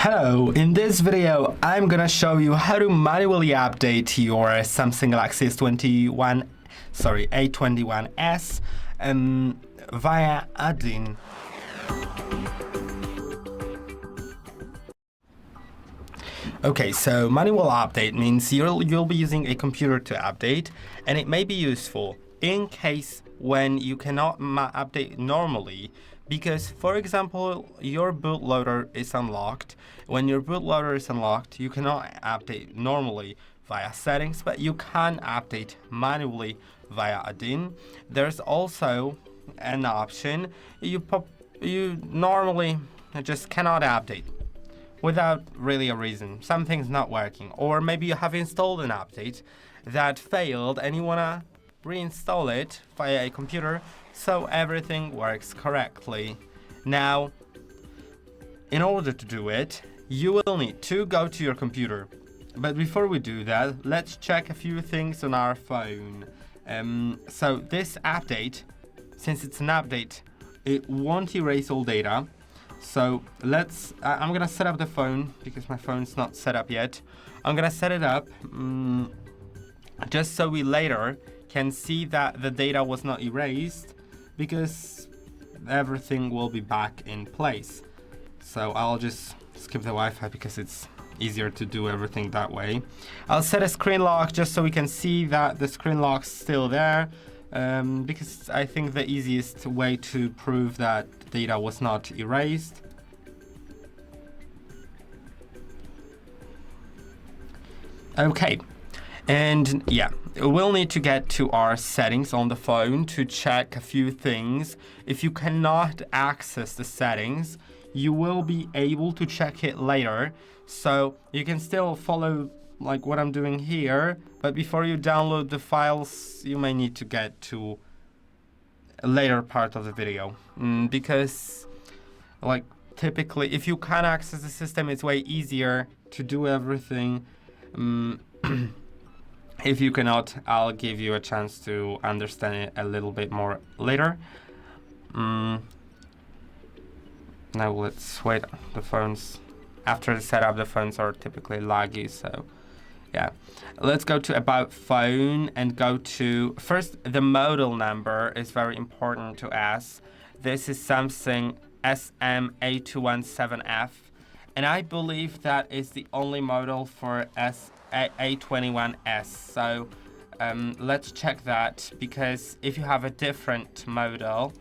Hello, in this video I'm gonna show you how to manually update your Samsung Galaxy A21s via Odin. Okay, so manual update means you'll be using a computer to update, and it may be useful in case when you cannot update normally, because for example your bootloader is unlocked. When your bootloader is unlocked, you cannot update normally via settings, but you can update manually via Odin. There's also an option you normally just cannot update without really a reason. Something's not working, or maybe you have installed an update that failed and you wanna reinstall it via a computer so everything works correctly. Now, in order to do it, you will need to go to your computer. But before we do that, let's check a few things on our phone. So this update, since it's an update, it won't erase all data. So I'm gonna set up the phone because my phone's not set up yet. I'm gonna set it up just so we later can see that the data was not erased, because everything will be back in place. So I'll just skip the Wi-Fi because it's easier to do everything that way. I'll set a screen lock just so we can see that the screen lock's still there, because I think the easiest way to prove that data was not erased. Okay, and yeah, we'll need to get to our settings on the phone to check a few things. If you cannot access the settings, you will be able to check it later. So you can still follow like what I'm doing here, but before you download the files, you may need to get to a later part of the video, because like typically if you can access the system, it's way easier to do everything. If you cannot, I'll give you a chance to understand it a little bit more later. Now let's wait. The phones, after the setup, the phones are typically laggy, so yeah. Let's go to About Phone and go to, first, the model number is very important to us. This is Samsung A21s, and I believe that is the only model for A21s. So let's check that, because if you have a different model,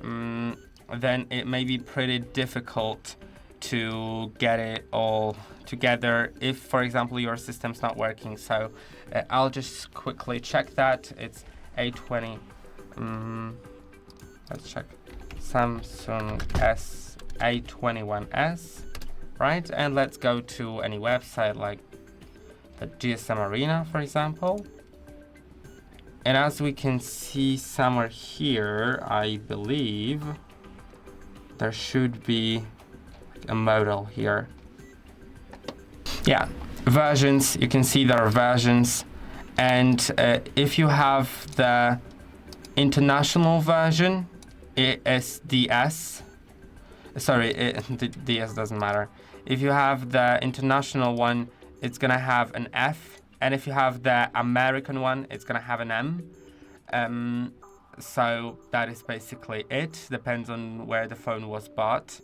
then it may be pretty difficult to get it all together if, for example, your system's not working. So I'll just quickly check that. It's A20. Let's check Samsung A21s, right? And let's go to any website like the GSM Arena, for example. And as we can see somewhere here, I believe there should be a model here. Yeah, versions, you can see there are versions, and if you have the international version, DS, sorry, the DS doesn't matter. If you have the international one, it's gonna have an F, and if you have the American one, it's gonna have an M. So that is basically it. Depends on where the phone was bought.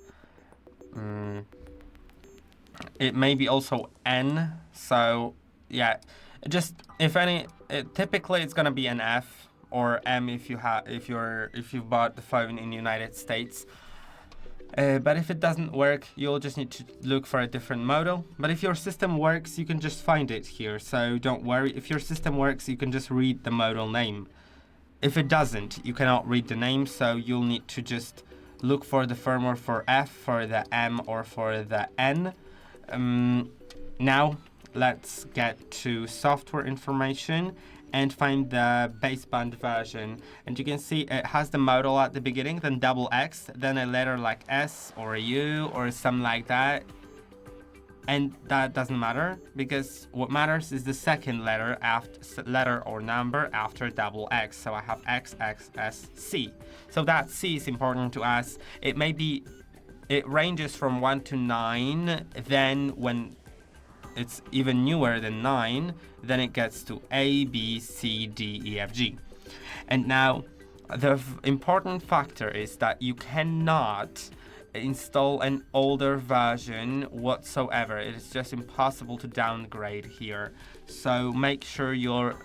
It may be also N. So yeah, just if any, typically it's gonna be an F or M if you bought the phone in the United States. But if it doesn't work, you'll just need to look for a different model. But if your system works, you can just find it here. So don't worry. If your system works, you can just read the model name. If it doesn't, you cannot read the name, so you'll need to just look for the firmware for F, for the M, or for the N. Now, let's get to software information and find the baseband version. And you can see it has the model at the beginning, then XX, then a letter like S or a U or something like that. And that doesn't matter, because what matters is the second letter or number after XX. So I have XXSC. So that C is important to us. It may be it ranges from 1 to 9. Then when it's even newer than 9, then it gets to A, B, C, D, E, F, G. And now the important factor is that you cannot install an older version whatsoever. It is just impossible to downgrade here. So make sure you're,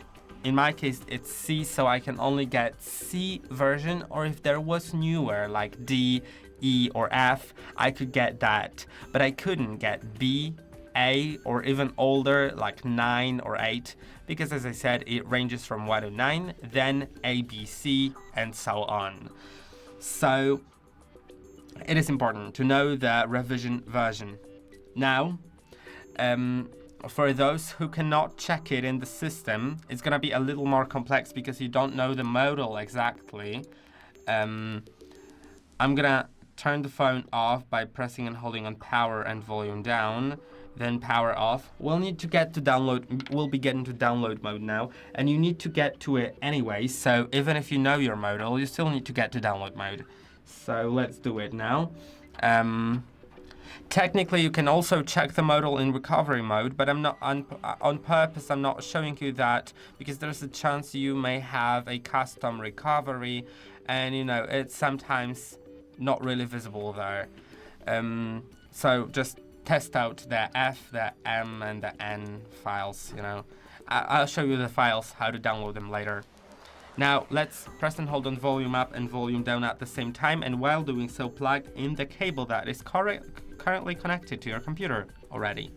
in my case it's C, so I can only get C version, or if there was newer like D, E, or F, I could get that, but I couldn't get B, A, or even older like 9 or 8, because as I said, it ranges from 1 to 9, then A, B, C, and so on. So it is important to know the revision version. Now, for those who cannot check it in the system, it's gonna be a little more complex because you don't know the model exactly. I'm gonna turn the phone off by pressing and holding on power and volume down, then power off. We'll need to get to download, we'll be getting to download mode now, and you need to get to it anyway, so even if you know your model, you still need to get to download mode. So let's do it now. Technically, you can also check the model in recovery mode, but I'm not on purpose. I'm not showing you that because there's a chance you may have a custom recovery, and you know it's sometimes not really visible there. So just test out the F, the M, and the N files. You know, I'll show you the files, how to download them later. Now let's press and hold on volume up and volume down at the same time, and while doing so, plug in the cable that is currently connected to your computer already.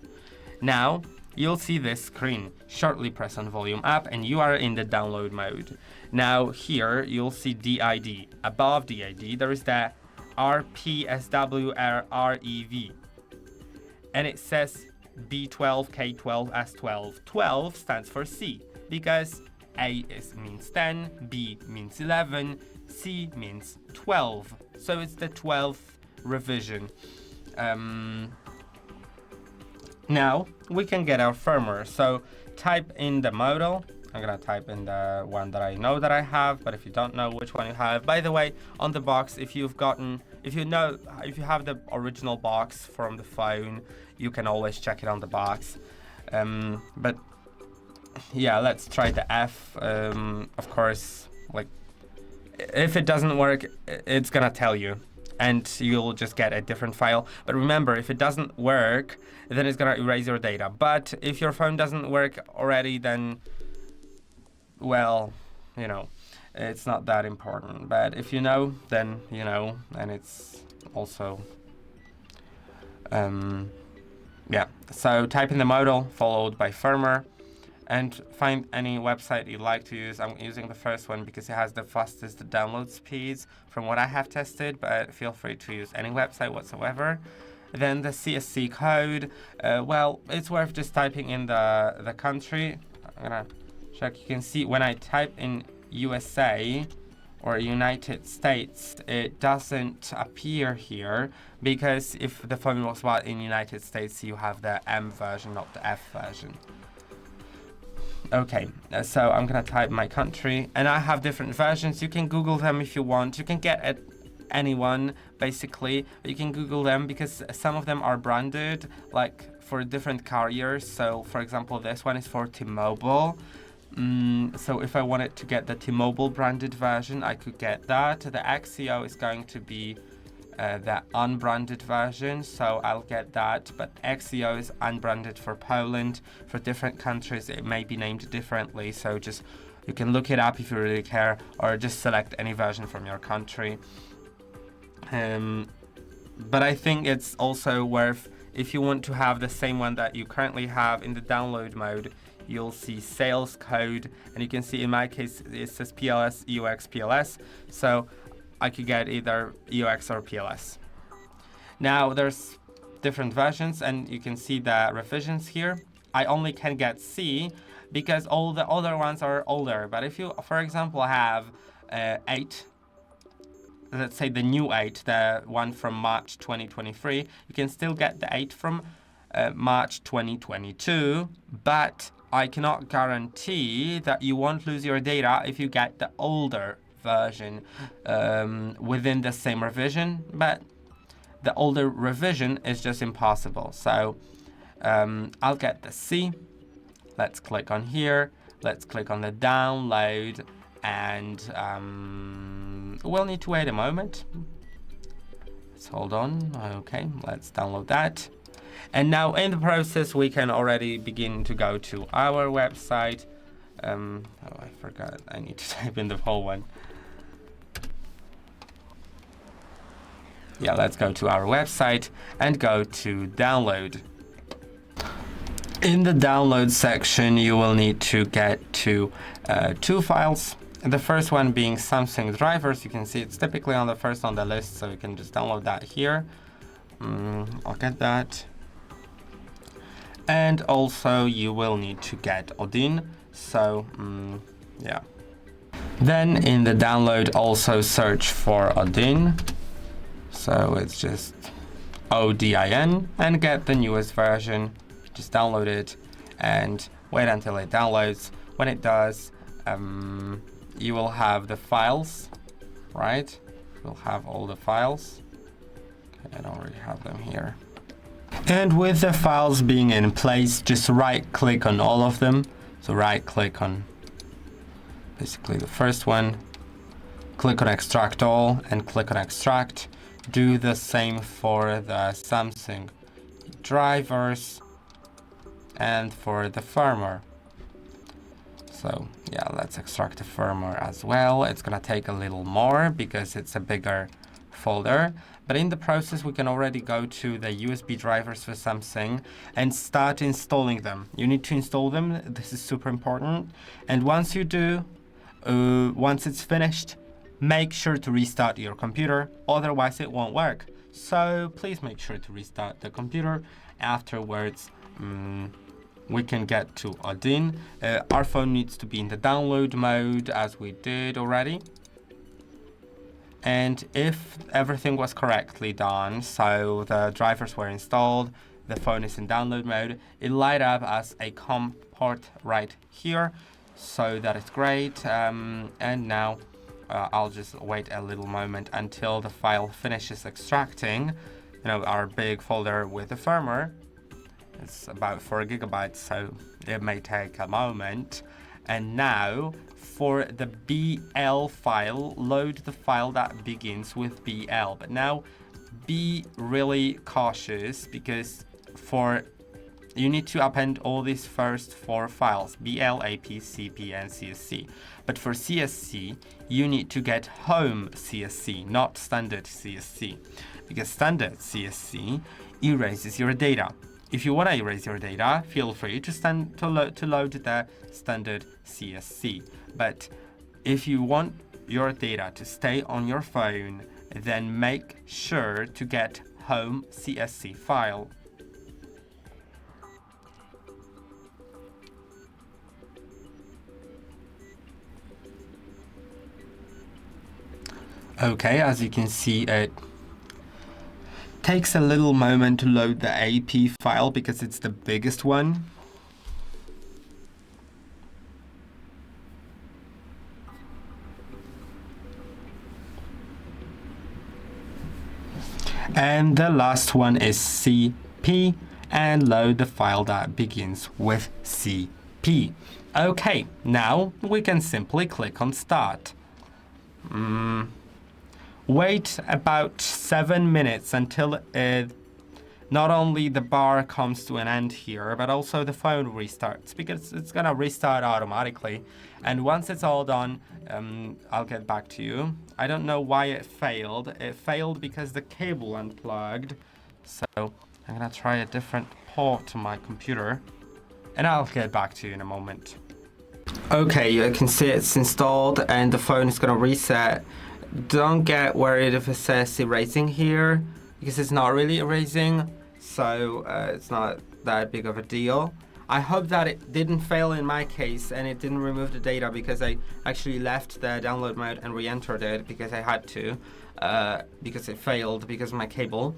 Now you'll see this screen. Shortly press on volume up and you are in the download mode. Now here you'll see DID. Above DID there is the RPSWREV, and it says B12, K12, S12. 12 stands for C because A means 10, B means 11, C means 12. So it's the 12th revision. Now we can get our firmware. So type in the model. I'm gonna type in the one that I know that I have, but if you don't know which one you have, by the way, on the box, if you have the original box from the phone, you can always check it on the box. But yeah, let's try the F. Of course, like if it doesn't work, it's gonna tell you, and you'll just get a different file. But remember, if it doesn't work, then it's gonna erase your data. But if your phone doesn't work already, then, well, you know, it's not that important. But if you know, then you know, and it's also, yeah. So type in the model followed by firmware, and find any website you like to use. I'm using the first one because it has the fastest download speeds from what I have tested, but feel free to use any website whatsoever. Then the CSC code, well, it's worth just typing in the country. I'm gonna check. You can see when I type in USA or United States, it doesn't appear here because if the phone was bought in United States, you have the M version, not the F version. Okay, so I'm gonna type my country, and I have different versions. You can Google them if you want. You can get at anyone basically. You can Google them because some of them are branded like for different carriers. So for example, this one is for T-Mobile. So if I wanted to get the T-Mobile branded version, I could get that. The XCO is going to be the unbranded version, so I'll get that. But XCO is unbranded for Poland. For different countries, it may be named differently. So just you can look it up if you really care, or just select any version from your country. But I think it's also worth, if you want to have the same one that you currently have in the download mode, you'll see sales code, and you can see in my case it says PLS, EUX, PLS. So I could get either EUX or PLS. Now there's different versions, and you can see the revisions here. I only can get C because all the other ones are older. But if you, for example, have 8, let's say the new 8, the one from March 2023, you can still get the 8 from March 2022, but I cannot guarantee that you won't lose your data if you get the older version within the same revision. But the older revision is just impossible. So I'll get the C. Let's click on here. Let's click on the download, and we'll need to wait a moment. Let's hold on. Okay, let's download that. And now in the process, we can already begin to go to our website. Oh, I forgot. I need to type in the whole one. Yeah, let's go to our website and go to download. In the download section, you will need to get to two files. The first one being Samsung drivers. You can see it's typically on the first on the list, so you can just download that here. I'll get that. And also you will need to get Odin. So yeah. Then in the download, also search for Odin. So it's just ODIN, and get the newest version. Just download it and wait until it downloads. When it does, you will have the files, right? You'll have all the files. Okay, I don't really have them here. And with the files being in place, just right click on all of them. So right click on basically the first one, click on extract all, and click on extract. Do the same for the Samsung drivers and for the firmware. So yeah, let's extract the firmware as well. It's gonna take a little more because it's a bigger folder, but in the process we can already go to the USB drivers for Samsung and start installing them. You need to install them. This is super important. And once you do, once it's finished, make sure to restart your computer, otherwise it won't work. So please make sure to restart the computer. Afterwards, we can get to Odin. Our phone needs to be in the download mode, as we did already. And if everything was correctly done, so the drivers were installed, the phone is in download mode, it'll light up as a COM port right here. So that is great. And now I'll just wait a little moment until the file finishes extracting, our big folder with the firmware. It's about 4 gigabytes, so it may take a moment. And now for the BL file, load the file that begins with BL. But now be really cautious, because you need to append all these first 4 files, BL, AP, CP, and CSC. But for CSC, you need to get HOME CSC, not standard CSC, because standard CSC erases your data. If you want to erase your data, feel free to load the standard CSC. But if you want your data to stay on your phone, then make sure to get HOME CSC file. Okay, as you can see, it takes a little moment to load the AP file because it's the biggest one. And the last one is CP, and load the file that begins with CP. Okay, now we can simply click on Start. Wait about 7 minutes until not only the bar comes to an end here, but also the phone restarts, because it's gonna restart automatically. And once it's all done, I'll get back to you. I don't know why it failed. It failed because the cable unplugged. So I'm gonna try a different port to my computer, and I'll get back to you in a moment. Okay, you can see it's installed and the phone is gonna reset. Don't get worried if it says erasing here, because it's not really erasing, so it's not that big of a deal. I hope that it didn't fail in my case and it didn't remove the data, because I actually left the download mode and re-entered it because I had to, because it failed because of my cable.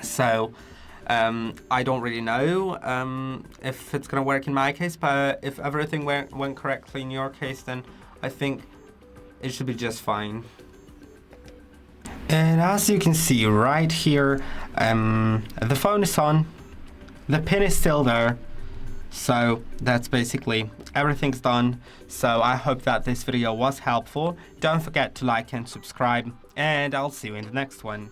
So I don't really know if it's gonna work in my case, but if everything went correctly in your case, then I think it should be just fine. And as you can see right here, the phone is on, the pin is still there. So that's basically everything's done. So I hope that this video was helpful. Don't forget to like and subscribe, and I'll see you in the next one.